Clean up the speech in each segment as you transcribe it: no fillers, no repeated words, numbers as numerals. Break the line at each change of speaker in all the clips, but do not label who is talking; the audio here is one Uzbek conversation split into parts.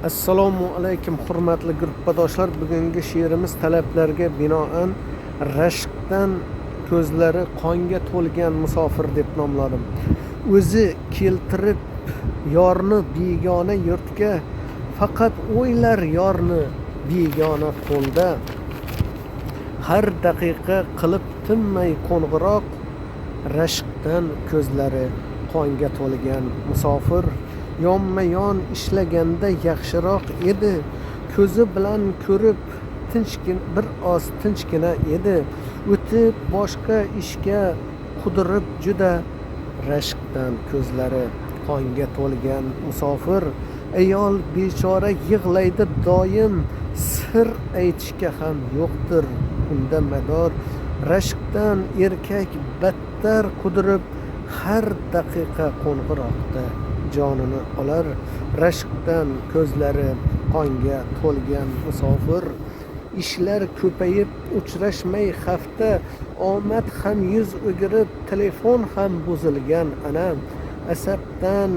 Assalomu alaykum hurmatli guruhdoshlar. Bugungi she'rimiz talablarga binoan rashkdan ko'zlari qonga to'lgan musofir deb nomladim. O'zi keltirib yorni begona yurtga, faqat o'ylar yorni begona qo'lda. Har daqiqa qilib tinmay qo'ng'iroq, rashkdan ko'zlari qonga to'lgan musofir. Yonma-yon ishlaganda yaxshiroq edi, ko'zi bilan ko'rib bir oz tinchgina edi. O'tib boshqa ishga qudirib juda, rashkdan ko'zlari qonga to'lgan musofir. Ayol bechora yig'laydi doim, sir aytishga ham yo'qdir unda mador. Rashkdan erkak battar qudirib, har daqiqa qo'ng'iroqda jonini olar. Rashkdan ko'zlari qonga to'lgan musofir. Ishlar ko'payib uchrashmay hafta, omad ham yuz o'girib, telefon ham buzilgan ana. Asabdan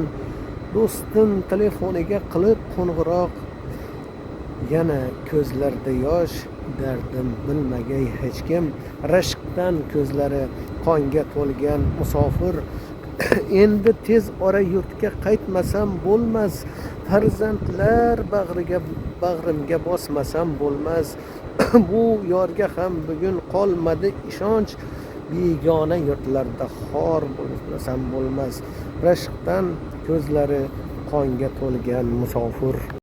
do'stim telefoniga qilib qo'ng'iroq, yana ko'zlarda yosh, dardim bilmagay hech kim. Rashkdan ko'zlari qonga to'lgan musofir. Endi tez ora yurtga qaytmasam bo'lmas, farzandlar bag'rimga bosmasam bo'lmas. Bu yorga ham bugun qolmadi ishonch, begona yurtlarda xor bo'lmasam bo'lmas. Rashkdan ko'zlari qonga to'lgan musofir.